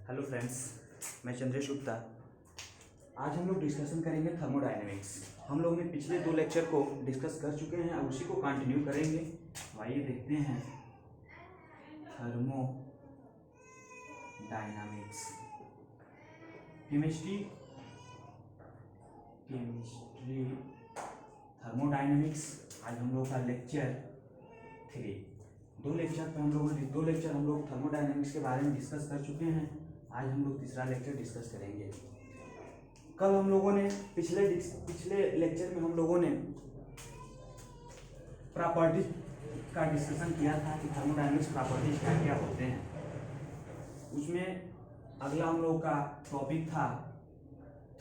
Hello friends, मैं चंद्रेश गुप्ता। आज हम लोग डिस्कशन करेंगे थर्मोडायनेमिक्स। हम लोग ने पिछले 2 लेक्चर को डिस्कस कर चुके हैं, अब उसी को कंटिन्यू करेंगे। आइए देखते हैं थर्मोडायनामिक्स। केमिस्ट्री थर्मोडायनेमिक्स आज हम लोग का लेक्चर 3। 2 लेक्चर हम लोग थर्मोडायनेमिक्स के बारे में डिस्कस कर चुके हैं। आज हम लोग तीसरा लेक्चर डिस्कस करेंगे। कल हम लोगों ने पिछले लेक्चर में हम लोगों ने प्रॉपर्टी का डिस्कशन किया था कि थर्मोडायनेमिक्स प्रॉपर्टीज क्या क्या होते हैं। उसमें अगला हम लोग का टॉपिक था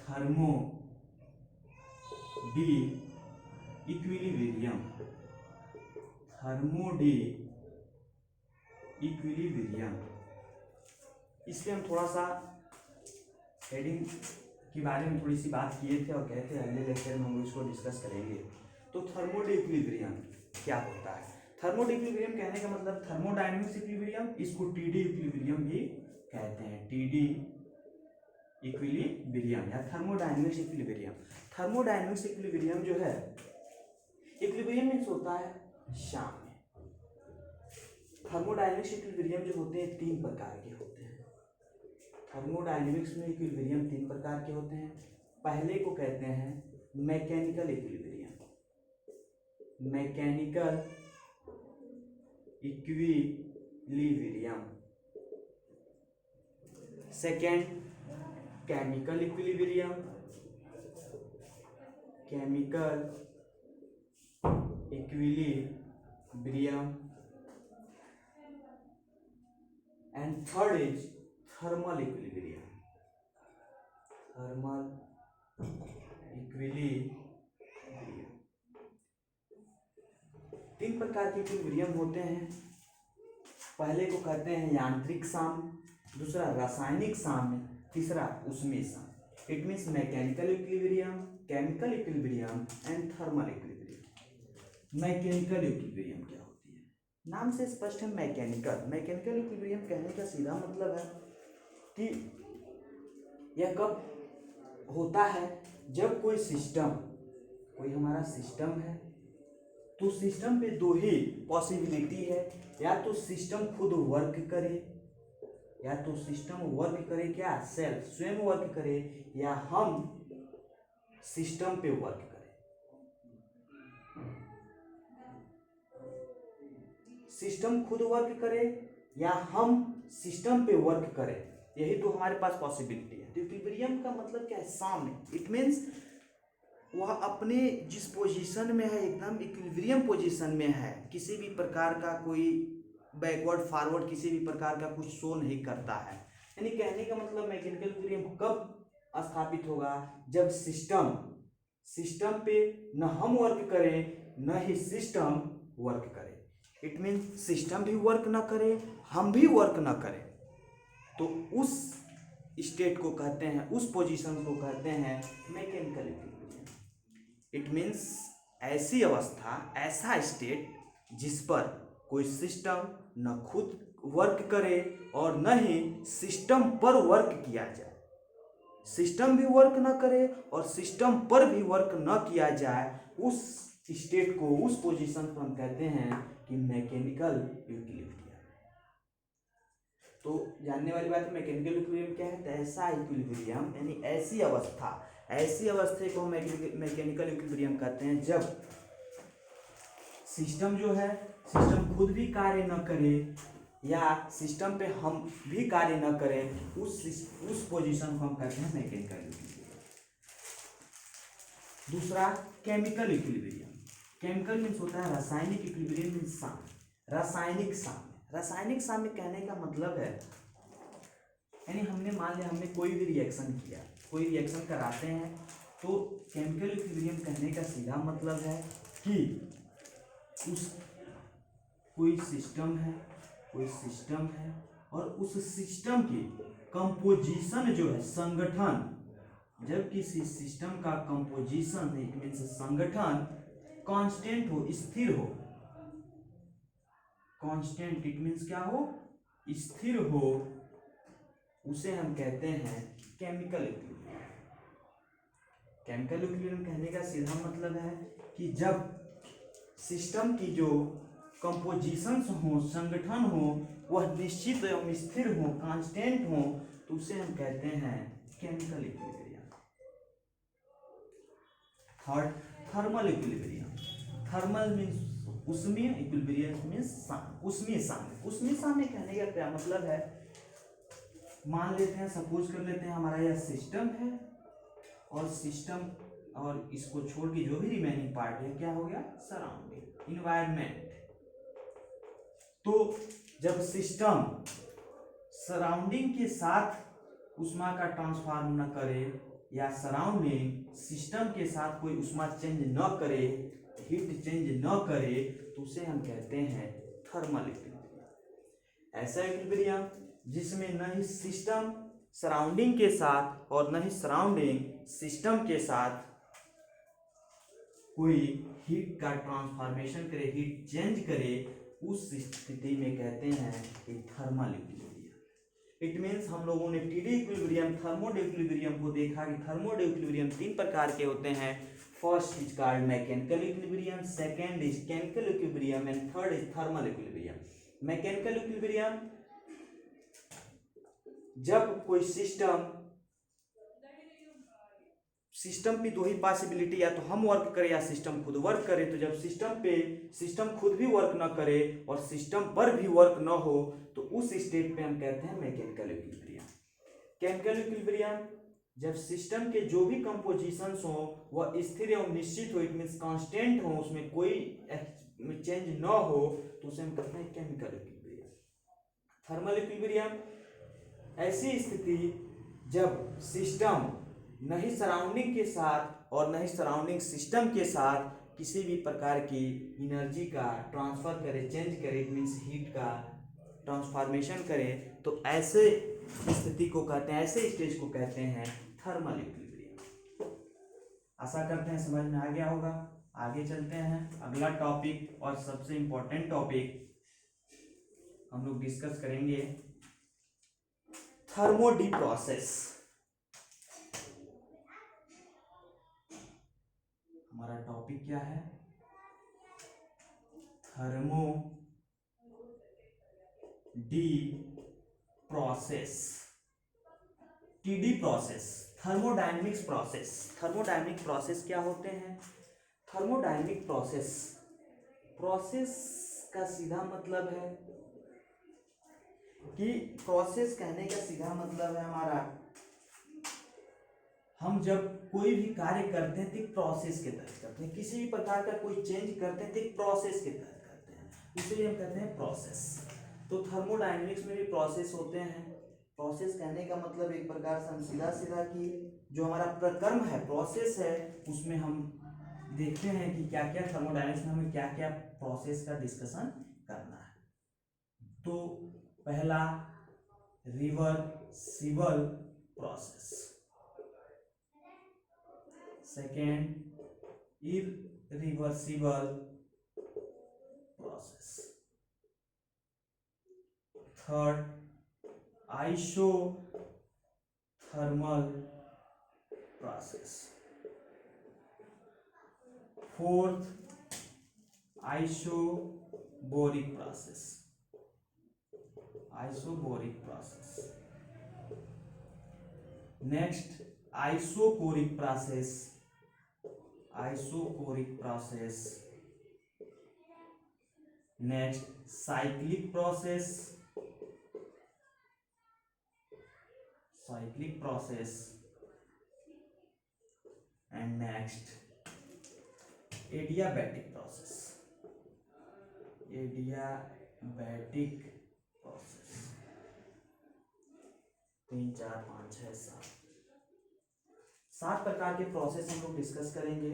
थर्मो डी इक्विलिब्रियम। इस पे हम थोड़ा सा हेडिंग के बारे में थोड़ी सी बात किए थे और कहते हैं अगले लेक्चर में हम इसको डिस्कस करेंगे। तो थर्मोडिक्विलिब्रियम क्या होता है? थर्मोडिक्विलिब्रियम कहने का मतलब थर्मोडायनेमिक्स इक्विलिब्रियम, इसको टीडी इक्विलिब्रियम भी कहते हैं। टीडी इक्विलिब्रियम या थर्मोडायनेमिक्स इक्विलिब्रियम। थर्मोडायनेमिक्स इक्विलिब्रियम जो है, इक्विलिब्रियम मीन्स होता है साम्य। थर्मोडायनेमिक्स इक्विलिब्रियम जो होते हैं 3 प्रकार के होते हैं। थर्मोडायनेमिक्स में इक्विलिब्रियम 3 प्रकार के होते हैं। पहले को कहते हैं mechanical equilibrium. Second chemical equilibrium. And third is thermal equilibrium. 3 प्रकार के इक्विलिब्रियम होते हैं। पहले को कहते हैं यांत्रिक साम्य, दूसरा रासायनिक साम्य, तीसरा ऊष्मीय साम्य। It means mechanical equilibrium, chemical equilibrium and thermal equilibrium. Mechanical equilibrium क्या होती है? नाम से स्पष्ट है, मैकेनिकल इक्विलिब्रियम कहने का सीधा मतलब है कि यह कब होता है जब कोई हमारा सिस्टम है, तो सिस्टम पे 2 ही पॉसिबिलिटी है, या तो सिस्टम खुद वर्क करे, क्या स्वयं वर्क करे, या हम सिस्टम पे वर्क करें। सिस्टम खुद वर्क करे या हम सिस्टम पे वर्क करें, यही तो हमारे पास पॉसिबिलिटी है। तो इक्विलिब्रियम का मतलब क्या है? साम्य। इट मीन्स वह अपने जिस पोजीशन में है, एकदम इक्विलिब्रियम पोजीशन में है, किसी भी प्रकार का कोई बैकवर्ड फॉरवर्ड किसी भी प्रकार का कुछ शो नहीं करता है। यानी कहने का मतलब मैकेनिकल इक्विलिब्रियम कब स्थापित होगा? जब सिस्टम पे न हम वर्क करें न ही सिस्टम वर्क करे। इट मीन्स सिस्टम भी वर्क न करे, हम भी वर्क न करें, तो उस स्टेट को कहते हैं, उस पोजीशन को कहते हैं मैकेनिकल इक्विलिब्रियम। इट मीन्स ऐसी अवस्था, ऐसा स्टेट जिस पर कोई सिस्टम न खुद वर्क करे और न ही सिस्टम पर वर्क किया जाए। सिस्टम भी वर्क न करे और सिस्टम पर भी वर्क न किया जाए, उस स्टेट को, उस पोजीशन को हम कहते हैं कि मैकेनिकल इक्विलिब्रियम। तो जानने वाली बात है, मैकेनिकल इक्विलिब्रियम क्या है? तो ऐसा इक्विलिब्रियम, यानी ऐसी अवस्था को हम मैकेनिकल इक्विलिब्रियम कहते हैं जब सिस्टम खुद भी कार्य न करे या सिस्टम पे हम भी कार्य न करें, उस पोजीशन को हम कहते हैं मैकेनिकल इक्विलिब्रियम। दूसरा केमिकल इक्विलिब्रियम। केमिकल मीन्स होता है रासायनिक, इक्विलिब्रियम मीन्स साम्य, रासायनिक साम्य। रासायनिक साम्य कहने का मतलब है, यानी हमने मान लिया हमने कोई भी रिएक्शन किया, कोई रिएक्शन कराते हैं, तो केमिकल इक्विलिब्रियम कहने का सीधा मतलब है कि कोई सिस्टम है और उस सिस्टम की कंपोजिशन जो है, संगठन, जब किसी सिस्टम का कंपोजिशन, इट मीन्स संगठन कांस्टेंट हो, स्थिर हो, कांस्टेंट इट मीन्स क्या हो? स्थिर हो, उसे हम कहते हैं केमिकल इक्विलिब्रियम। केमिकल इक्विलिब्रियम कहने का सीधा मतलब है कि जब सिस्टम की जो कंपोजिशंस हो, संगठन हो, वह निश्चित एवं स्थिर हो, कांस्टेंट हो, तो उसे हम कहते हैं chemical equilibrium. Third, thermal equilibrium. Thermal means उष्मीय, इक्विलिब्रियम मीन्स उष्मीय साम्य। उष्मीय साम्य कहने का क्या मतलब है, मान लेते हैं, सपोज कर लेते हैं हमारा यह सिस्टम है और सिस्टम और इसको छोड़ के जो भी रिमेनिंग पार्ट है क्या हो गया, सराउंडिंग, इन्वायरमेंट। तो जब सिस्टम सराउंडिंग के साथ उष्मा का ट्रांसफॉर्म न करे या सराउंडिंग सिस्टम के साथ कोई उष्मा चेंज न करे, हीट चेंज न करे, तो उसे हम कहते हैं थर्मल इक्विलिब्रियम। ऐसा इक्विलिब्रियम जिसमें न ही सिस्टम सराउंडिंग के साथ और न ही सराउंडिंग सिस्टम के साथ कोई हीट का ट्रांसफॉर्मेशन करे, हीट चेंज करे, उस स्थिति में कहते हैं कि थर्मल इक्विलिब्रियम। इट मीन्स हम लोगों ने टीडी इक्विलिब्रियम, थर्मल इक्विलिब्रियम को देखा कि थर्मल इक्विलिब्रियम 3 प्रकार के होते हैं। First is called mechanical equilibrium, second is chemical equilibrium and third is thermal equilibrium. Mechanical equilibrium, जब कोई सिस्टम की दो ही पॉसिबिलिटी, या तो हम वर्क करें या सिस्टम खुद वर्क करे। तो जब सिस्टम खुद भी वर्क ना करे और सिस्टम पर भी वर्क ना हो, तो उस स्टेट पे हम कहते हैं मैकेनिकल इक्विलिब्रियम। केमिकल इक्विलिब्रियम, जब सिस्टम के जो भी कंपोजिशंस हो वह स्थिर एवं निश्चित हो, इट मीन्स कांस्टेंट हो, उसमें कोई चेंज ना हो, तो उसे हम कहते हैं केमिकल इक्विलिब्रियम। थर्मल इक्विलिब्रियम, ऐसी स्थिति जब सिस्टम न ही सराउंडिंग के साथ और न ही सराउंडिंग सिस्टम के साथ किसी भी प्रकार की एनर्जी का ट्रांसफर करे, चेंज करे, इट मीन्स हीट का ट्रांसफॉर्मेशन करे, तो ऐसे स्थिति को कहते हैं, ऐसे स्टेज को कहते हैं थर्मल इक्विलिब्रियम। आशा करते हैं समझ में आ गया होगा। आगे चलते हैं, अगला टॉपिक और सबसे इंपॉर्टेंट टॉपिक हम लोग डिस्कस करेंगे, थर्मोडी प्रोसेस। हमारा टॉपिक क्या है, thermo D process, TD process, thermodynamics process. Thermodynamic process क्या होते हैं, थर्मोडायनेमिक प्रोसेस का सीधा मतलब है कि प्रोसेस कहने का सीधा मतलब है हमारा, हम जब कोई भी कार्य करते हैं तो एक प्रोसेस के तहत करते हैं, किसी भी प्रकार का कोई चेंज करते हैं तो एक प्रोसेस के तहत करते हैं, इसलिए हम कहते हैं प्रोसेस। तो थर्मोडायनेमिक्स में भी प्रोसेस होते हैं। प्रोसेस कहने का मतलब एक प्रकार से हम सीधा कि जो हमारा प्रक्रम है, प्रोसेस है, उसमें हम देखते हैं कि क्या क्या थर्मोडायनेमिक्स में हमें क्या क्या प्रोसेस का डिस्कशन करना है। तो पहला reversible process, second irreversible process, third isothermal process, fourth isobaric process, next isochoric process, next cyclic process and next adiabatic process. 3 4 5 6 7 प्रकार के प्रोसेस हम लोग डिस्कस करेंगे।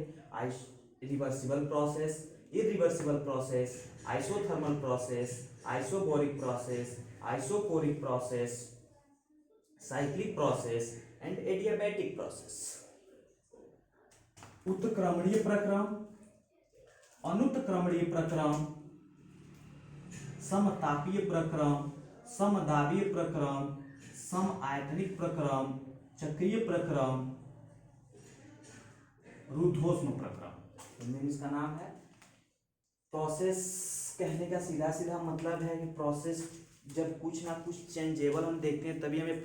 Reversible process, irreversible process, isothermal process, isobaric process, isochoric process, cyclic process and adiabatic process. उत्क्रमणीय प्रक्रम, अनुत्क्रमणीय प्रक्रम, समतापीय प्रक्रम, समदाबीय प्रक्रम, सम आयतनिक प्रक्रम, चक्रीय प्रक्रम, रुद्धोष्म प्रक्रम, इनमें इसका नाम है। प्रोसेस कहने का सीधा सीधा मतलब है कि प्रोसेस जब कुछ ना कुछ चेंजेबल हम देखते हैं तभी हमें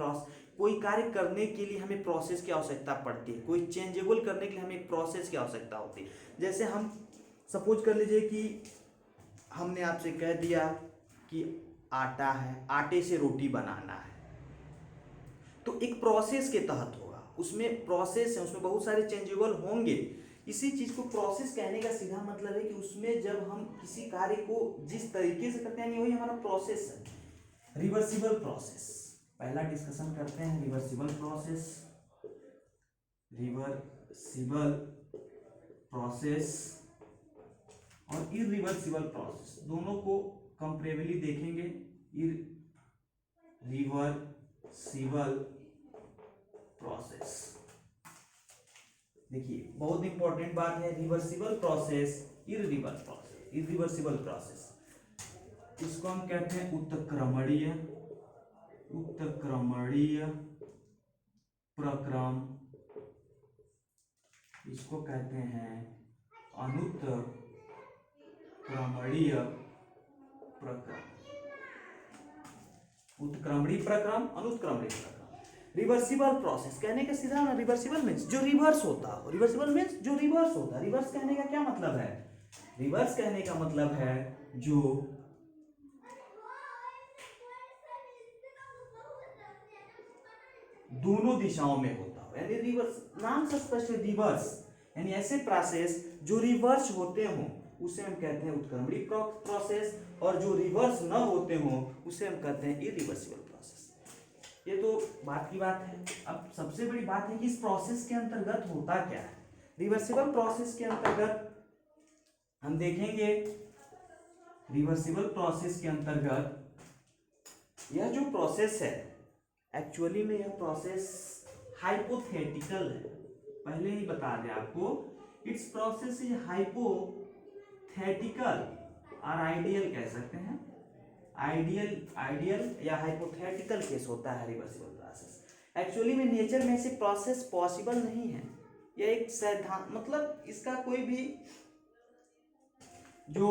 कोई कार्य करने के लिए हमें प्रोसेस की आवश्यकता पड़ती है, कोई चेंजेबल करने के लिए हमें एक प्रोसेस की आवश्यकता होती है। जैसे हम सपोज कर लीजिए कि हमने आपसे कह दिया कि आटा है, आटे से रोटी बनाना है, तो एक प्रोसेस के तहत होगा, उसमें प्रोसेस है, उसमें बहुत सारे चेंजेबल होंगे। इसी चीज को प्रोसेस कहने का सीधा मतलब है कि उसमें जब हम किसी कार्य को जिस तरीके से करते हैं वही हमारा प्रोसेस है। रिवर्सिबल प्रोसेस पहला डिस्कशन करते हैं। रिवर्सिबल प्रोसेस, रिवर्सिबल प्रोसेस और इरिवर्सिबल प्रोसेस दोनों को कंपेरेबली देखेंगे। रिवर्सिबल प्रोसेस, देखिए बहुत इंपॉर्टेंट बात है, रिवर्सिबल प्रोसेस, इरिवर्सिबल प्रोसेस, इसको हम कहते हैं उत्क्रमणीय प्रक्रम, इसको कहते हैं अनुत्क्रमणीय प्रक्रम, उत्क्रमणीय प्रक्रम, अनुत्क्रमणीय प्रक्रम। रिवर्सिबल प्रोसेस कहने का सीधा ना, रिवर्सिबल मीन्स जो रिवर्स होता हो, रिवर्सिबल मीन्स जो रिवर्स होता है। रिवर्स कहने का क्या मतलब है? रिवर्स कहने का मतलब है जो दोनों दिशाओं में होता हो, यानी रिवर्स, नाम से स्पष्ट है रिवर्स, यानी ऐसे प्रोसेस जो रिवर्स होते हो उसे हम कहते हैं उत्क्रमणीय प्रोसेस, और जो रिवर्स न होते हो उसे हम कहते हैं इरिवर्सिबल प्रोसेस। ये तो बात की बात है। अब सबसे बड़ी बात है कि इस प्रोसेस के अंतर्गत होता क्या है। रिवर्सिबल प्रोसेस के अंतर्गत हम देखेंगे, रिवर्सिबल प्रोसेस के अंतर्गत यह जो प्रोसेस है एक्चुअली में यह प्रोसेस हाइपोथेटिकल है, पहले ही बता दें आपको। इट्स प्रोसेस इज हाइपोथेटिकल और आइडियल कह सकते हैं, आइडियल या हाइपोथेटिकल केस होता है रिवर्सिबल प्रोसेस। एक्चुअली में नेचर में ऐसे प्रोसेस पॉसिबल नहीं है, यह एक सिद्धांत, मतलब इसका कोई भी जो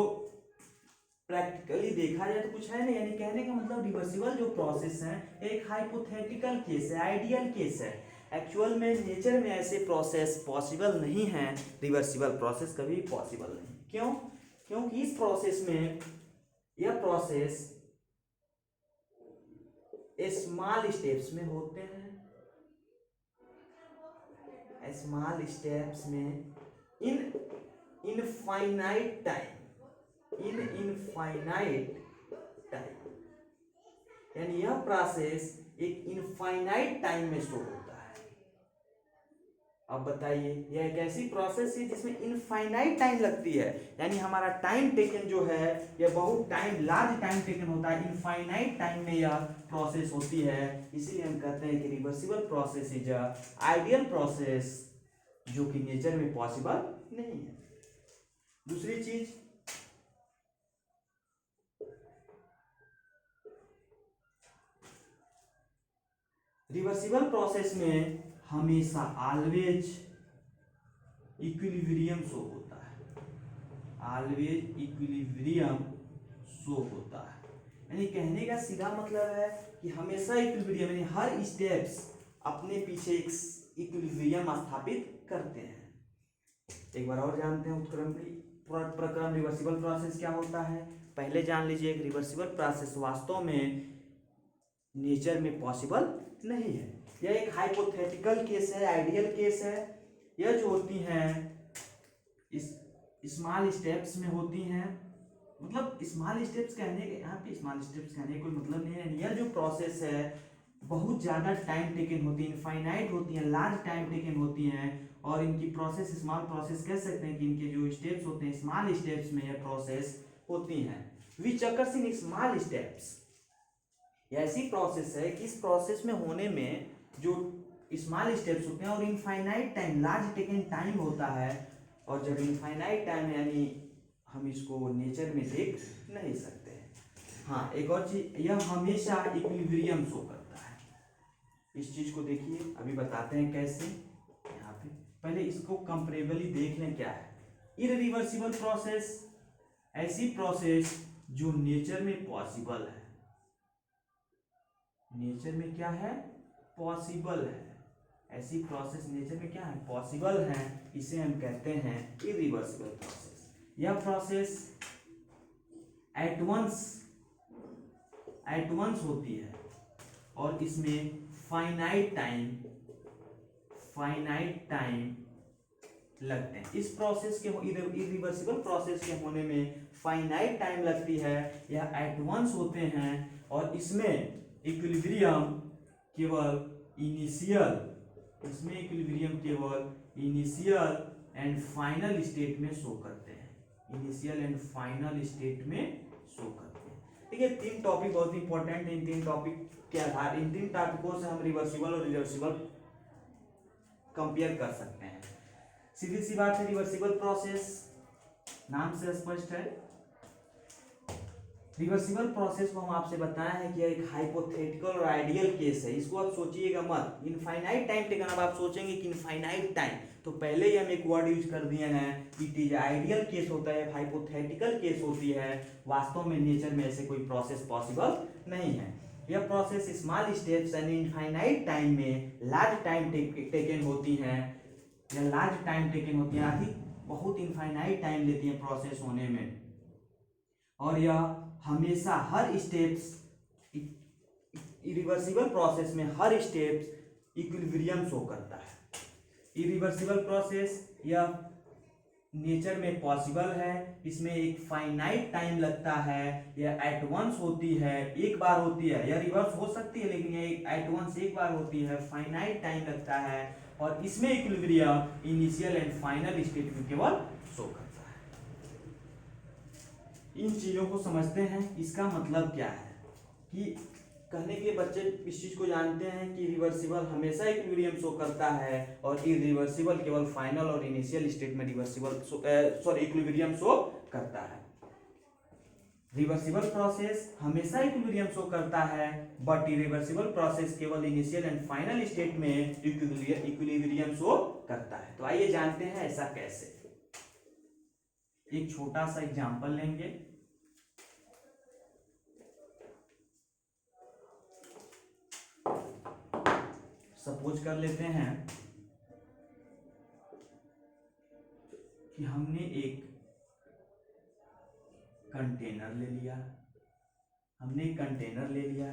प्रैक्टिकली देखा जाए तो कुछ है नहीं, यानी कहने का मतलब रिवर्सिबल जो प्रोसेस है एक हाइपोथेटिकल केस है, आइडियल केस है। एक्चुअल में नेचर में ऐसे प्रोसेस पॉसिबल नहीं है, रिवर्सिबल प्रोसेस कभी पॉसिबल नहीं। क्यों? क्योंकि इस प्रोसेस में यह प्रोसेस स्मॉल स्टेप्स में होते हैं, स्मॉल स्टेप्स में इनफाइनाइट टाइम, यानी यह प्रोसेस एक इनफाइनाइट टाइम में शो होता है। अब बताइए, यह एक ऐसी प्रोसेस है जिसमें इनफाइनाइट टाइम लगती है, यानी हमारा टाइम टेकन जो है यह बहुत लार्ज टाइम टेकन होता है, इनफाइनाइट टाइम में यह प्रोसेस होती है। इसीलिए हम कहते हैं कि reversible process is a ideal process, जो कि नेचर में पॉसिबल नहीं है। दूसरी चीज, रिवर्सिबल प्रोसेस में हमेशा ऑलवेज इक्विलिब्रियम शो होता है, ऑलवेज इक्विलिब्रियम शो होता है, यानी कहने का सीधा मतलब है कि हमेशा इक्विलिब्रियम, यानी हर स्टेप्स अपने पीछे एक इक्विलिब्रियम स्थापित करते हैं। एक बार और जानते हैं उत्क्रमणीय प्रक्रम, रिवर्सिबल प्रोसेस क्या होता है। पहले जान लीजिए, एक रिवर्सिबल प्रोसेस वास्तव में नेचर में पॉसिबल नहीं है, यह एक हाइपोथेटिकल केस है, आइडियल केस है। यह जो होती हैं इस स्मॉल स्टेप्स में होती हैं, मतलब स्मॉल स्टेप्स कहने के, यहाँ पे स्मॉल स्टेप्स कहने का कोई मतलब नहीं है। यह जो प्रोसेस है बहुत ज़्यादा टाइम टेकन होती है, इनफाइनाइट होती है, लार्ज टाइम टेकन होती हैं, और इनकी प्रोसेस स्मॉल प्रोसेस कह सकते हैं कि इनके जो स्टेप्स होते हैं स्मॉल स्टेप्स में यह प्रोसेस होती हैं। Which occurs in small steps, ऐसी प्रोसेस है कि इस प्रोसेस में होने में जो स्मॉल स्टेप्स होते हैं और infinite time, large taken time होता है, और जब इनफाइनाइट टाइम यानी हम इसको नेचर में देख नहीं सकते हैं। हाँ, एक और चीज, यह हमेशा इक्विलिब्रियम शो करता है, इस चीज को देखिए, अभी बताते हैं कैसे। यहाँ पे पहले इसको कंपेरेबली देख लें क्या है। इरिवर्सिबल प्रोसेस, ऐसी प्रोसेस जो नेचर में पॉसिबल है, नेचर में क्या है, पॉसिबल है, ऐसी प्रोसेस नेचर में क्या है, पॉसिबल है, इसे हम कहते हैं इरिवर्सिबल प्रोसेस। यह प्रोसेस एट वंस होती है और इसमें फाइनाइट टाइम लगते हैं। इस प्रोसेस के इरिवर्सिबल प्रोसेस के होने में फाइनाइट टाइम लगती है, यह एट वंस होते हैं और इसमें इक्विलिब्रियम केवल इनिशियल एंड फाइनल स्टेट में शो करते हैं, इनिशियल एंड फाइनल स्टेट में शो करते हैं। देखिए 3 टॉपिक बहुत इंपॉर्टेंट है। इन 3 टॉपिक के आधार, इन 3 टॉपिकों से हम रिवर्सिबल और इरिवर्सिबल कंपेयर कर सकते हैं। सीधी सी बात है, रिवर्सिबल प्रोसेस नाम से स्पष्ट है। रिवर्सिबल प्रोसेस को हम आपसे बताया है कि यह एक हाइपोथेटिकल और आइडियल केस है। इसको आप सोचिएगा मत, इनफाइनाइट टाइम टेकन। अब आप सोचेंगे कि इनफाइनाइट टाइम, तो पहले ही हम एक वर्ड यूज कर दिए हैं, इट इज आइडियल केस होता है, हाइपोथेटिकल केस होती है। वास्तव में नेचर में ऐसे कोई प्रोसेस पॉसिबल नहीं है। यह process small steps and infinite time में लार्ज टाइम टेकन होती हैं, या लार्ज टाइम टेकन होती है, अधिक बहुत इनफाइनाइट टाइम लेती है प्रोसेस होने में। और यह हमेशा हर स्टेप्स, इरिवर्सिबल प्रोसेस में हर स्टेप्स इक्विलिब्रियम शो करता है। इरिवर्सिबल प्रोसेस यह नेचर में पॉसिबल है, इसमें एक फाइनाइट टाइम लगता है, यह एट वंस होती है, एक बार होती है, यह रिवर्स हो सकती है लेकिन यह एट वंस एक बार होती है, फाइनाइट टाइम लगता है और इसमें equilibrium initial and final state में केवल शो करता है। इन चीजों को समझते हैं। इसका मतलब क्या है कि कहने के बच्चे इस चीज को जानते हैं कि रिवर्सिबल हमेशा इक्विलिब्रियम शो करता है और इरिवर्सिबल केवल फाइनल और इनिशियल स्टेट में इक्विलिब्रियम शो करता है। रिवर्सिबल प्रोसेस हमेशा इक्विलिब्रियम शो करता है, बट इरिवर्सिबल प्रोसेस केवल इनिशियल एंड फाइनल स्टेट में इक्विलिब्रियम शो करता है। तो आइए जानते हैं ऐसा कैसे। एक छोटा सा एग्जांपल लेंगे। सपोज कर लेते हैं कि हमने एक कंटेनर ले लिया,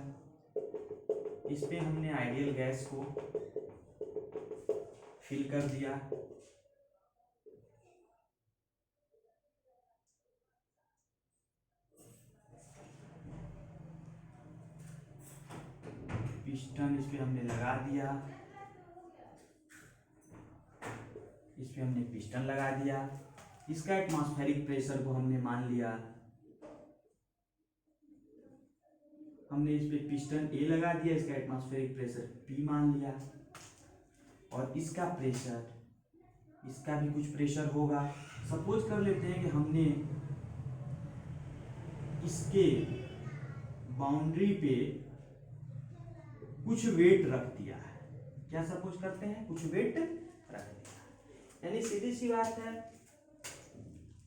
इस पे हमने आइडियल गैस को फिल कर दिया। पिस्टन इस पे हमने लगा दिया, इस पे हमने पिस्टन लगा दिया। इसका एटमॉस्फेरिक प्रेशर को हमने मान लिया, हमने इस पे पिस्टन ए लगा दिया, इसका एटमॉस्फेरिक प्रेशर पी मान लिया और इसका प्रेशर, इसका भी कुछ प्रेशर होगा। सपोज कर लेते हैं कि हमने इसके बाउंड्री पे कुछ वेट रख दिया है। क्या सपोज करते हैं, कुछ वेट रख दिया, यानी सीधी सी बात है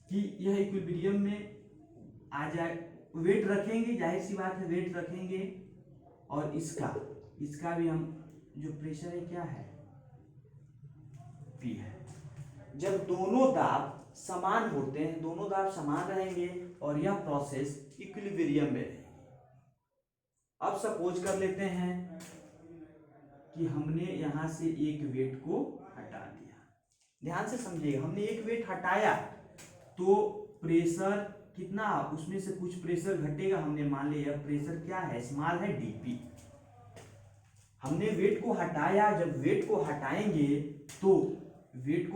कि यह इक्विलिब्रियम में आ जाए। वेट रखेंगे, जाहिर सी बात है वेट रखेंगे और इसका भी हम जो प्रेशर है क्या है, पी है। जब दोनों दाब समान होते हैं, दोनों दाब समान रहेंगे और यह प्रोसेस इक्विलिब्रियम में रहेगी। अब सपोज कर लेते हैं कि हमने यहां से एक वेट को हटा दिया। ध्यान से समझिएगा, हमने एक वेट हटाया तो प्रेशर कितना, उसमें से कुछ प्रेशर घटेगा। हमने मान लिया प्रेशर क्या है, स्मॉल है, डीपी। हमने वेट को हटाया, जब वेट को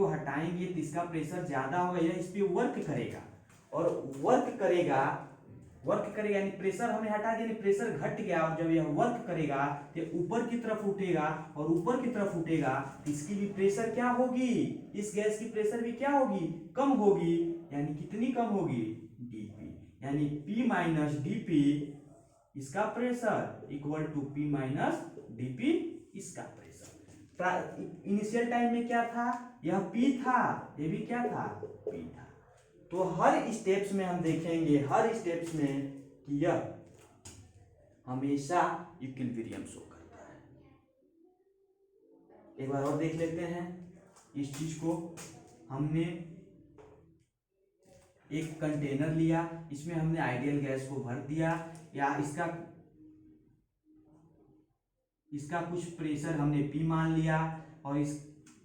हटाएंगे तो इसका प्रेशर ज्यादा होगा, यह इस पे वर्क करेगा और वर्क करेगा यानी प्रेशर हमने हटा दिया, प्रेशर घट गया और जब यह वर्क करेगा तो ऊपर की तरफ उठेगा और ऊपर की तरफ उठेगा तो इसकी भी प्रेशर क्या होगी, इस गैस की प्रेशर भी क्या होगी, कम होगी। यानी कितनी कम होगी, डीपी, यानी P माइनस डीपी, इसका pressure equal to P minus DP इसका प्रेशर। इनिशियल टाइम में क्या था, यह P था, ये भी क्या था, P था। तो हर स्टेप्स में हम देखेंगे, हर स्टेप्स में कि यह हमेशा इक्विलिब्रियम शो करता है। एक बार और देख लेते हैं इस चीज को। हमने एक कंटेनर लिया, इसमें हमने आइडियल गैस को भर दिया, या इसका कुछ प्रेशर हमने P मान लिया, और इस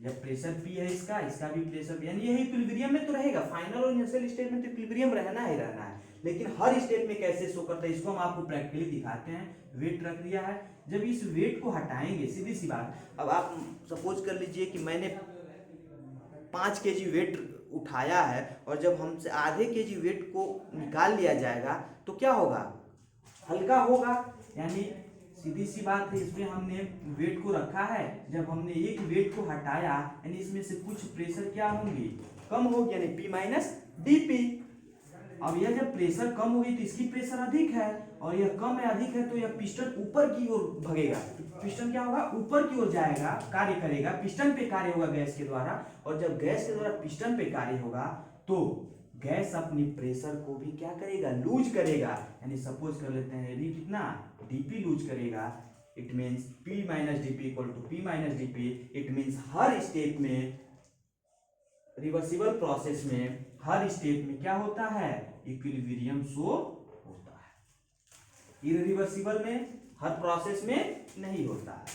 जब प्रेशर P है इसका भी प्रेशर, यानी यही इक्विलिब्रियम में तो रहेगा। फाइनल और इनिशियल स्टेट में तो इक्विलिब्रियम रहना ही रहना है, लेकिन हर स्टेप में कैसे शो करता है इसको हम आपको प्रैक्टिकली दिखाते हैं। वेट रख दिया है, जब इस वेट को हटाएंगे, सीधी सी बात, अब आप सपोज कर लीजिए कि मैंने 5 kg वेट उठाया है, और जब हमसे आधे kg वेट को निकाल लिया जाएगा तो क्या होगा, हल्का होगा। यानी सीधी सी बात है, इसमें हमने वेट को रखा है, जब हमने एक वेट को हटाया यानी इसमें से कुछ प्रेशर क्या होंगे, कम होगी, यानी P माइनस dP। अब यह जब प्रेशर कम होगी तो इसकी प्रेशर अधिक है, और यह कम है, अधिक है, तो यह पिस्टन ऊपर की ओर भगेगा। पिस्टन क्या होगा, ऊपर की ओर जाएगा, कार्य करेगा, पिस्टन पे कार्य होगा गैस के द्वारा। और जब गैस के द्वारा पिस्टन पे कार्य होगा तो गैस अपनी प्रेशर को भी क्या करेगा, लूज करेगा। यानी सपोज कर लेते हैं, ये कितना dP लूज करेगा। It means P minus dP equal to P minus dP। It means हर स्टेप में, रिवर्सिबल प्रोसेस में, हर स्टेप में क्या होता है, इक्विलिब्रियम शो होता है। इररिवर्सिबल में, हर प्रोसेस में नहीं होता है।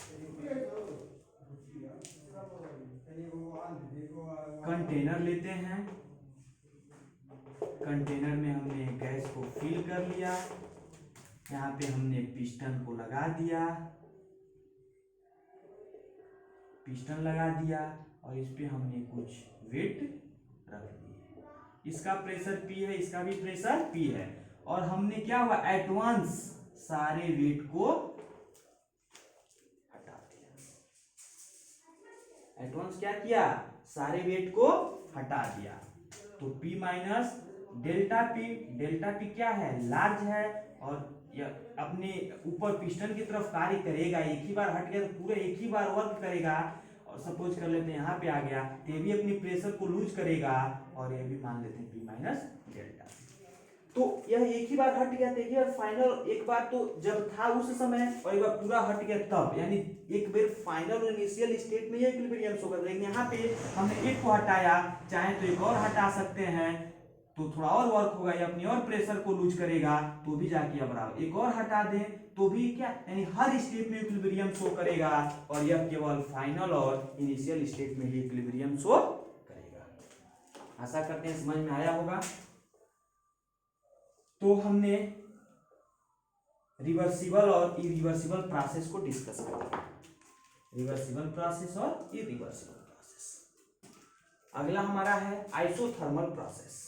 कंटेनर लेते हैं, कंटेनर में हमने गैस को फिल कर लिया, यहाँ पे हमने पिस्टन को लगा दिया, पिस्टन लगा दिया, और इस पे हमने कुछ वेट रख दिए। इसका प्रेशर P है, इसका भी प्रेशर P है, और हमने क्या हुआ, एडवांस सारे वेट को हटा दिया। एडवांस क्या किया, सारे वेट को हटा दिया। तो P माइनस डेल्टा P क्या है, लार्ज है, और यह अपने ऊपर पिस्टन की तरफ कार्य करेगा। एक ही बार हट गया तो पूरे एक ही बार वर्क करेगा। और सपोज कर लेते हैं यहाँ पे आ गया, तो ये भी अपनी प्रेशर को लूज करेगा, और ये भी मान लेते हैं P माइनस डेल्टा। तो यह एक ही बार हट गया, देखिए फाइनल एक बार तो जब था उस समय, और एक बार पूरा हट गया तब, यानी एक बार फाइनल और इनिशियल स्टेट में ये इक्विलिब्रियम शो कर, लेकिन यहाँ पे हमने एक को हटाया, चाहे तो एक और हटा सकते हैं, तो थोड़ा और वर्क होगा, या अपनी और प्रेशर को लूज करेगा, तो भी जाके अब बराबर, एक और हटा दें तो भी क्या, यानी हर स्टेप में इक्विलिब्रियम शो करेगा, और यह केवल फाइनल और इनिशियल स्टेट में ही इक्विलिब्रियम शो करेगा। आशा करते हैं समझ में आया होगा। तो हमने रिवर्सिबल और इरिवर्सिबल प्रोसेस को डिस्कस किया, रिवर्सिबल प्रोसेस और इरिवर्सिबल प्रोसेस। अगला हमारा है आइसोथर्मल प्रोसेस।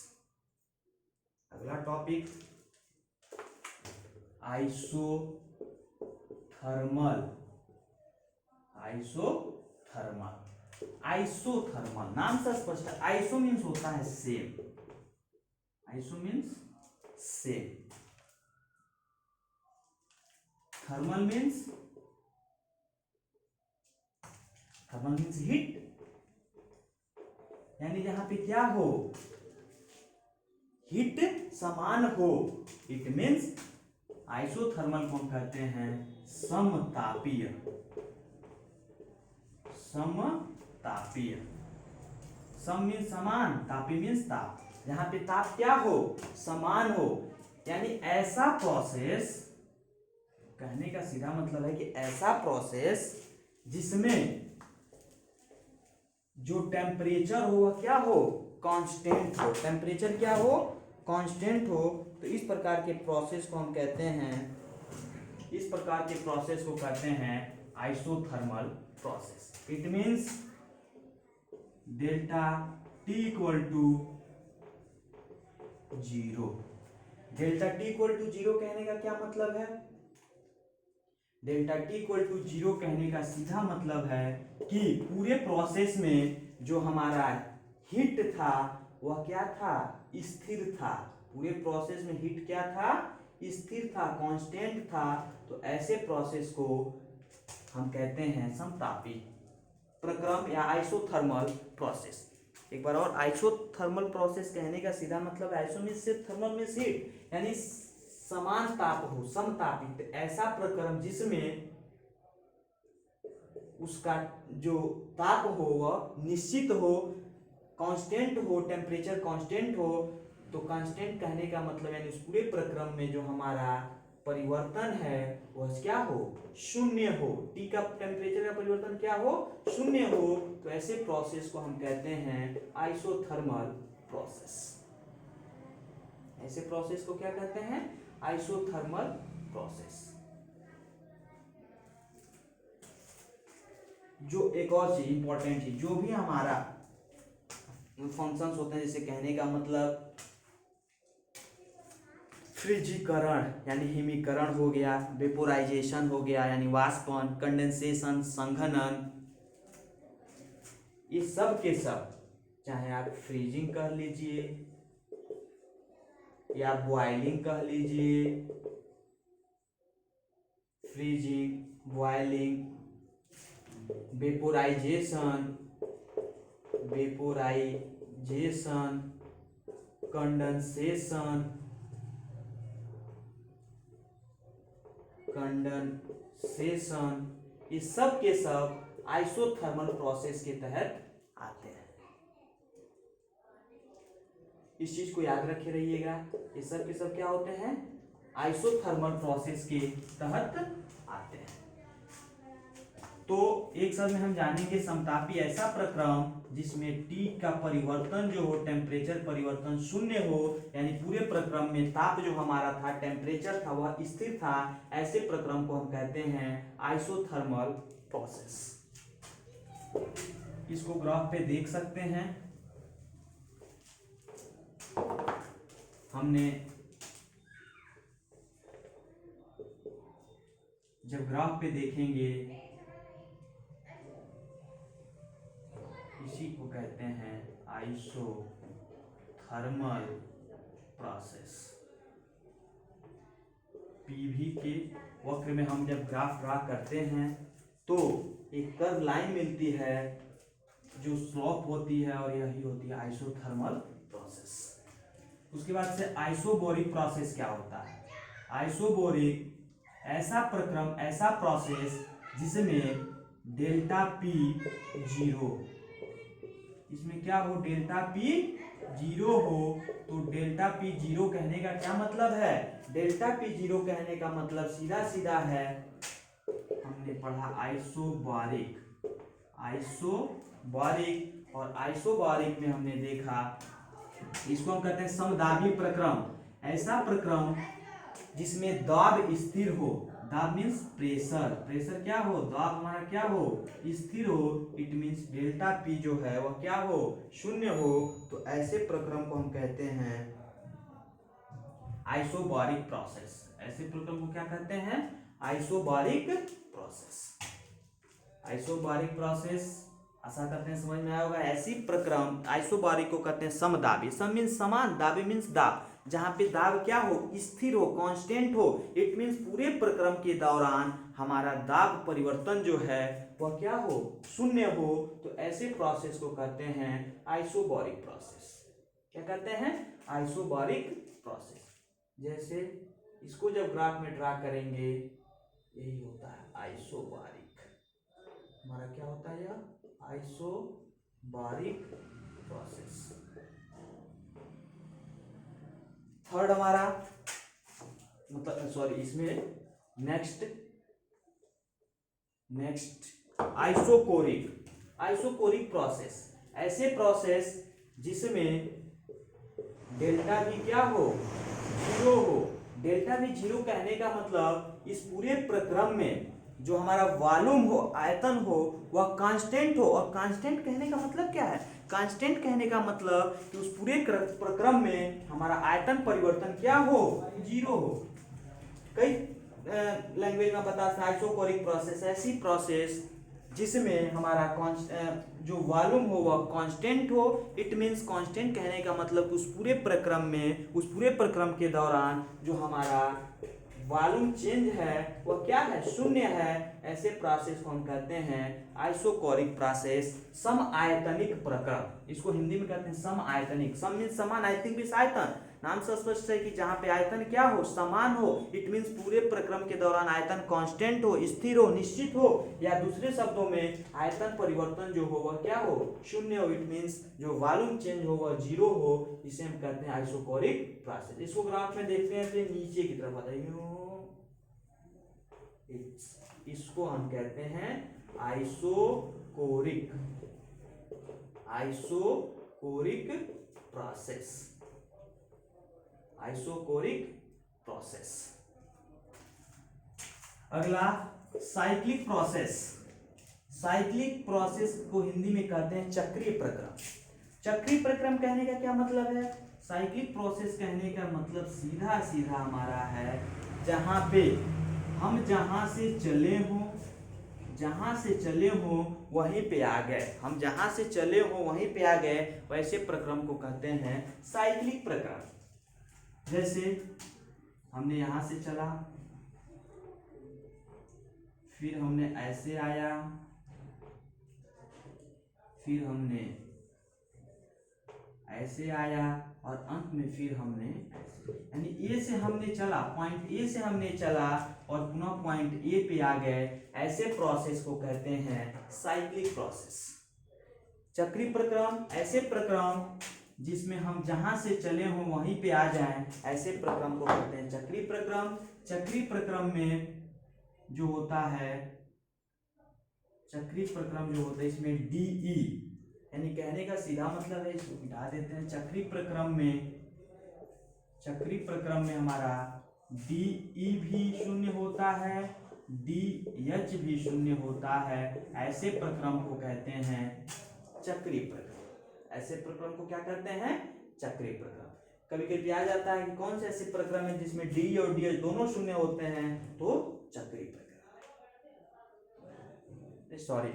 अगला टॉपिक आइसोथर्मल। आइसोथर्मल नाम से स्पष्ट है, आइसो मीन्स होता है same, iso means same, thermal means heat, यानी जहां पे क्या हो, हीट समान हो। इट मीन्स आइसोथर्मल को हम कहते हैं समतापीय। समतापीय, सम मीन्स समान, तापी मीन्स ताप, जहां पे ताप क्या हो, समान हो। यानी ऐसा प्रोसेस, कहने का सीधा मतलब है कि ऐसा प्रोसेस जिसमें जो टेम्परेचर हो वह क्या हो, कांस्टेंट हो। टेम्परेचर क्या हो, कांस्टेंट हो। तो इस प्रकार के प्रोसेस को हम कहते हैं, इस प्रकार के प्रोसेस को कहते हैं isothermal process. It means delta T equal to 0। Delta T equal to 0 कहने का क्या मतलब है, डेल्टा T इक्वल टू 0 कहने का सीधा मतलब है कि पूरे प्रोसेस में जो हमारा हीट था वह क्या था, स्थिर था। पूरे प्रोसेस में हीट क्या था, स्थिर था, कांस्टेंट था। तो ऐसे प्रोसेस को हम कहते हैं समतापी प्रक्रम या आइसोथर्मल प्रोसेस। एक बार और, आइसोथर्मल प्रोसेस कहने का सीधा मतलब आइसो मींस से थर्मल मींस हीट, यानी समान ताप हो, समतापी ऐसा प्रक्रम जिसमें उसका जो ताप हो वह निश्चित हो, कांस्टेंट हो, टेम्परेचर कांस्टेंट हो। तो कांस्टेंट कहने का मतलब यानी उस पूरे प्रक्रम में जो हमारा परिवर्तन है वह क्या हो, शून्य हो। टी का टेम्परेचर का परिवर्तन क्या हो, शून्य हो। तो ऐसे प्रोसेस को हम कहते हैं आइसोथर्मल प्रोसेस। ऐसे प्रोसेस को क्या कहते हैं, आइसोथर्मल प्रोसेस। जो एक और चीज इंपॉर्टेंट चीज, जो भी हमारा फंक्शंस होते हैं, जैसे कहने का मतलब फ्रिजीकरण यानी हिमीकरण हो गया, वेपोराइजेशन हो गया यानी वाष्पन, कंडेंसेशन संघनन, ये सब के सब, चाहे आप फ्रीजिंग कह लीजिए या बॉइलिंग कह लीजिए, फ्रीजिंग, बॉइलिंग, वेपोराइजेशन, कंडेंसेशन, ये सब के सब आइसोथर्मल प्रोसेस के तहत आते हैं। इस चीज को याद रखे रहिएगा, ये सब के सब क्या होते हैं, आइसोथर्मल प्रोसेस के तहत आते हैं। तो एक शब्द में हम जानेंगे समतापी ऐसा प्रक्रम जिसमें टी का परिवर्तन जो हो, टेम्परेचर परिवर्तन शून्य हो, यानी पूरे प्रक्रम में ताप जो हमारा था, टेम्परेचर था, वह स्थिर था। ऐसे प्रक्रम को हम कहते हैं आइसोथर्मल प्रोसेस। इसको ग्राफ पे देख सकते हैं। हमने जब ग्राफ पे देखेंगे, इसी को कहते हैं आइसोथर्मल प्रोसेस। पीवी के वक्र में हम जब ग्राफ ड्रा करते हैं तो एक कर्व लाइन मिलती है जो स्लोप होती है, और यही होती है आइसोथर्मल प्रोसेस। उसके बाद से आइसोबोरिक प्रोसेस क्या होता है, आइसोबोरिक ऐसा प्रक्रम, ऐसा प्रोसेस जिसमें डेल्टा पी जीरो, इसमें क्या हो, डेल्टा पी जीरो हो। तो डेल्टा पी जीरो कहने का क्या मतलब है, डेल्टा पी जीरो कहने का मतलब सीधा सीधा है, हमने पढ़ा आइसोबारिक, और आइसोबारिक में हमने देखा, इसको हम कहते हैं समदाबी प्रक्रम। ऐसा प्रक्रम जिसमें दाब स्थिर हो, दाब मीन्स प्रेशर, प्रेशर क्या हो, दाब हमारा क्या हो, स्थिर हो। इट मीन्स डेल्टा पी जो है वह क्या हो, शून्य हो। तो ऐसे प्रक्रम को हम कहते हैं आइसोबारिक प्रोसेस। ऐसे प्रक्रम को क्या कहते हैं, आइसोबारिक प्रोसेस। आइसोबारिक प्रोसेस आशा करते हैं समझ में आया होगा। ऐसी प्रक्रम आइसोबारिक को कहते हैं समदाबी। सम मीन्स समान, दाबी मीन्स दाब, जहां पे दाब क्या हो, स्थिर हो, कांस्टेंट हो। इट मीन्स पूरे प्रक्रम के दौरान हमारा दाब परिवर्तन जो है वह क्या हो, शून्य हो। तो ऐसे प्रोसेस को कहते हैं आइसोबारिक प्रोसेस। क्या कहते हैं, आइसोबारिक प्रोसेस। जैसे इसको जब ग्राफ में ड्रा करेंगे, यही होता है आइसोबारिक, हमारा क्या होता है यह, आइसोबारिक प्रोसेस। थर्ड हमारा मतलब सॉरी, इसमें नेक्स्ट आइसोकोरिक प्रोसेस। ऐसे प्रोसेस जिसमें डेल्टा भी क्या हो, जीरो हो। डेल्टा भी जीरो कहने का मतलब इस पूरे प्रक्रम में जो हमारा वॉल्यूम हो, आयतन हो, वह कांस्टेंट हो। और कांस्टेंट कहने का मतलब क्या है, कांस्टेंट कहने का मतलब कि उस पूरे प्रक्रम में हमारा आयतन परिवर्तन क्या हो, जीरो हो। कई लैंग्वेज में बता सकते हैं आइसोकोरिक प्रोसेस ऐसी प्रोसेस जिसमें हमारा जो वॉल्यूम हो वह कांस्टेंट हो। इट मीन्स कांस्टेंट कहने का मतलब उस पूरे प्रक्रम में, उस पूरे प्रक्रम के दौरान जो हमारा वॉल्यूम चेंज है वह क्या है, शून्य है, ऐसे प्रोसेस को हम कहते हैं आइसोकोरिक प्रोसेस, सम आयतनिक प्रक्रम। इसको हिंदी में कहते हैं सम आयतनिक। सम मीन्स समान, आई थिंक विथ आयतन। नाम से स्पष्ट है कि जहां पे आयतन क्या हो, समान हो, इट मीन्स पूरे प्रक्रम के दौरान आयतन कांस्टेंट हो, स्थिर हो, निश्चित हो, या दूसरे शब्दों में आयतन परिवर्तन जो हो वह क्या हो, शून्य हो। इट मीन्स जो वॉल्यूम चेंज हो वह जीरो हो, इसे हम कहते हैं आइसोकोरिक प्रोसेस। इसको ग्राफ में देखते हैं तो नीचे की तरफ बताइए, इसको हम कहते हैं isochoric, isochoric process, isochoric process. अगला साइक्लिक प्रोसेस। साइक्लिक प्रोसेस को हिंदी में कहते हैं चक्रीय प्रक्रम। चक्रीय प्रक्रम कहने का क्या मतलब है, साइक्लिक प्रोसेस कहने का मतलब सीधा सीधा हमारा है जहां पे हम जहां से चले हों, जहां से चले हों वहीं पे आ गए, हम जहां से चले हों वहीं पे आ गए, वैसे प्रक्रम को कहते हैं साइक्लिक प्रक्रम। जैसे हमने यहां से चला, फिर हमने ऐसे आया, फिर हमने ऐसे आया, और अंत में फिर हमने ऐसे, यानी ए से हमने चला, पॉइंट ए से हमने चला और पुनः पॉइंट ए पे आ गए, ऐसे प्रोसेस को कहते हैं साइक्लिक प्रोसेस। चक्रीय प्रक्रम ऐसे प्रक्रम जिसमें हम जहां से चले हों वहीं पे आ जाएं, ऐसे प्रक्रम को कहते हैं चक्रीय प्रक्रम। चक्रीय प्रक्रम में जो होता है, चक्रीय प्रक्रम जो होता है इसमें डीई, यानी कहने का सीधा मतलब है, इसको मिटा देते हैं। चक्रीय प्रक्रम में, चक्रीय प्रक्रम में हमारा डीई भी शून्य होता है, डीएच भी शून्य होता है, ऐसे प्रक्रम को कहते हैं चक्रीय प्रक्रम। ऐसे प्रक्रम को क्या कहते हैं, चक्रीय प्रक्रम। कभी कभी आ जाता है कि कौन से ऐसे प्रक्रम है जिसमें डी और डीएच दोनों शून्य होते हैं, तो चक्रीय प्रक्रम। सॉरी,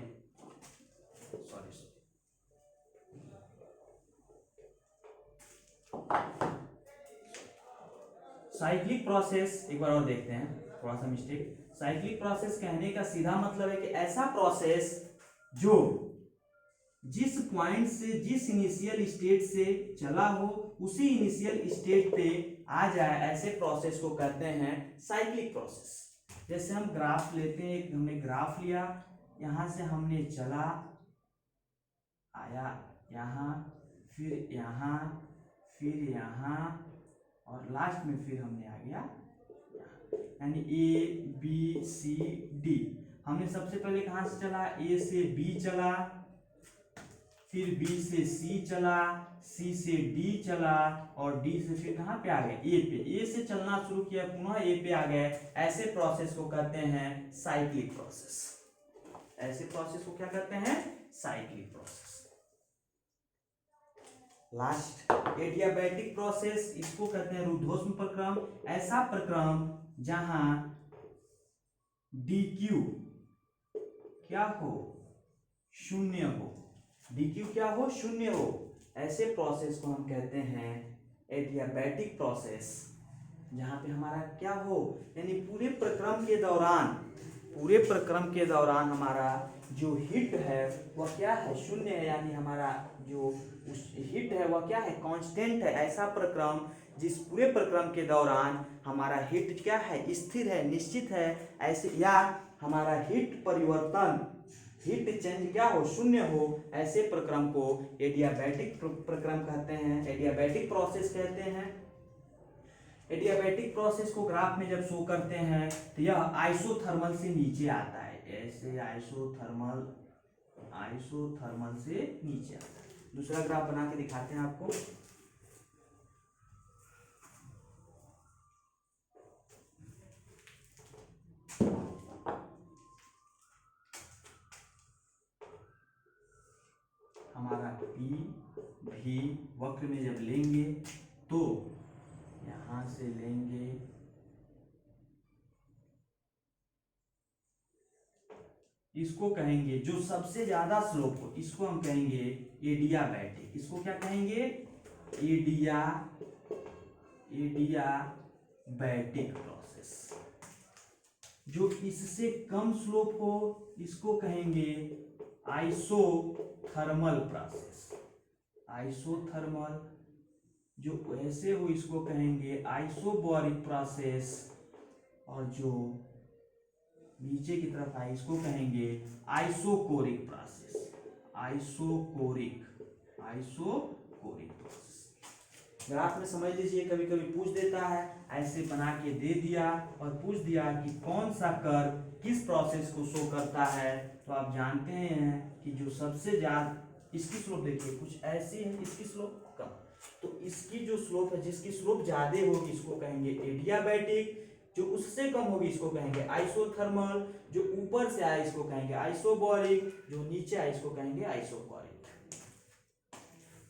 साइक्लिक प्रोसेस एक बार और देखते हैं, थोड़ा सा मिस्टेक। साइक्लिक प्रोसेस कहने का सीधा मतलब है कि ऐसा प्रोसेस जो जिस पॉइंट से, जिस इनिशियल स्टेट से चला हो उसी इनिशियल स्टेट पे आ जाए, ऐसे प्रोसेस को कहते हैं साइक्लिक प्रोसेस। जैसे हम ग्राफ लेते हैं, एक हमने ग्राफ लिया, यहां से हमने चला, आया यहाँ, फिर यहाँ, फिर यहाँ, और लास्ट में फिर हमने आ गया, यानी ए बी सी डी। हमने सबसे पहले कहाँ से चला, ए से बी चला, फिर बी से सी चला, सी से डी चला, और डी से फिर कहाँ पे आ गए, ए पे। ए से चलना शुरू किया, पुनः ए पे आ गए, ऐसे प्रोसेस को कहते हैं साइक्लिक प्रोसेस। ऐसे प्रोसेस को क्या कहते हैं, cyclic process. Last adiabatic process, इसको कहते हैं रुद्धोष्म प्रक्रम। ऐसा प्रक्रम जहां डी क्यू क्या हो, शून्य हो, डी क्यू क्या हो, शून्य हो, ऐसे प्रोसेस को हम कहते हैं एडियाबैटिक प्रोसेस। जहां पे हमारा क्या हो, यानी पूरे प्रक्रम के दौरान, पूरे प्रक्रम के दौरान हमारा जो हिट है वह क्या है, शून्य है, यानी हमारा जो उस हिट है वह क्या है, कांस्टेंट है। ऐसा प्रक्रम जिस पूरे प्रक्रम के दौरान हमारा हिट क्या है, स्थिर है, निश्चित है, ऐसे, या हमारा हिट परिवर्तन, हिट चेंज क्या हो, शून्य हो, ऐसे प्रक्रम को एडियाबैटिक प्रक्रम कहते हैं, एडियाबैटिक प्रोसेस कहते हैं। एडियाबैटिक प्रोसेस को ग्राफ में जब शो करते हैं तो यह आइसोथर्मल से नीचे आता है, ऐसे आइसोथर्मल, आइसोथर्मल से नीचे आता है। दूसरा ग्राफ बना के दिखाते हैं आपको। हमारा पी भी वक्र में जब लेंगे तो यहां से लेंगे, इसको कहेंगे जो सबसे ज्यादा स्लोप हो, इसको हम कहेंगे एडियाबैटिक। इसको क्या कहेंगे, एडियाबैटिक एडियाबैटिक प्रोसेस। जो इससे कम स्लोप हो इसको कहेंगे आइसोथर्मल प्रोसेस। आइसोथर्मल जो ऐसे हो इसको कहेंगे आइसोबैरिक प्रोसेस, और जो नीचे की तरफ है इसको कहेंगे isochoric process. Isochoric process. Graph में समझ लीजिए कभी कभी पूछ देता है, ऐसे बना के दे दिया और पूछ दिया कि कौन सा कर्व किस प्रोसेस को शो करता है, तो आप जानते हैं कि जो सबसे ज्यादा इसकी स्लोप देखिए कुछ ऐसी है, इसकी स्लोप कम, तो इसकी जो स्लोप है जिसकी स्लोप ज्यादा होगी इसको कहेंगे एडियाबैटिक, जो उससे कम होगी इसको कहेंगे आइसोथर्मल, जो ऊपर से आए इसको कहेंगे आइसोबैरिक, जो नीचे आए इसको कहेंगे आइसोबैरिक।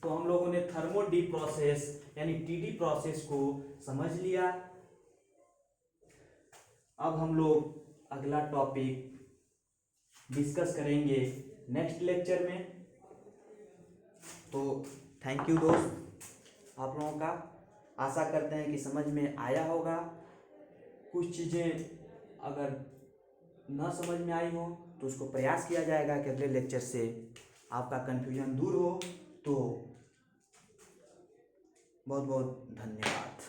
तो हम लोगों ने थर्मोडी प्रोसेस यानी टीडी प्रोसेस को समझ लिया। अब हम लोग अगला टॉपिक डिस्कस करेंगे नेक्स्ट लेक्चर में। तो थैंक यू दोस्त, आप लोगों का आशा करते हैं कि समझ में आया होगा। कुछ चीज़ें अगर न समझ में आई हो तो उसको प्रयास किया जाएगा कि अगले लेक्चर से आपका कन्फ्यूजन दूर हो। तो बहुत बहुत धन्यवाद।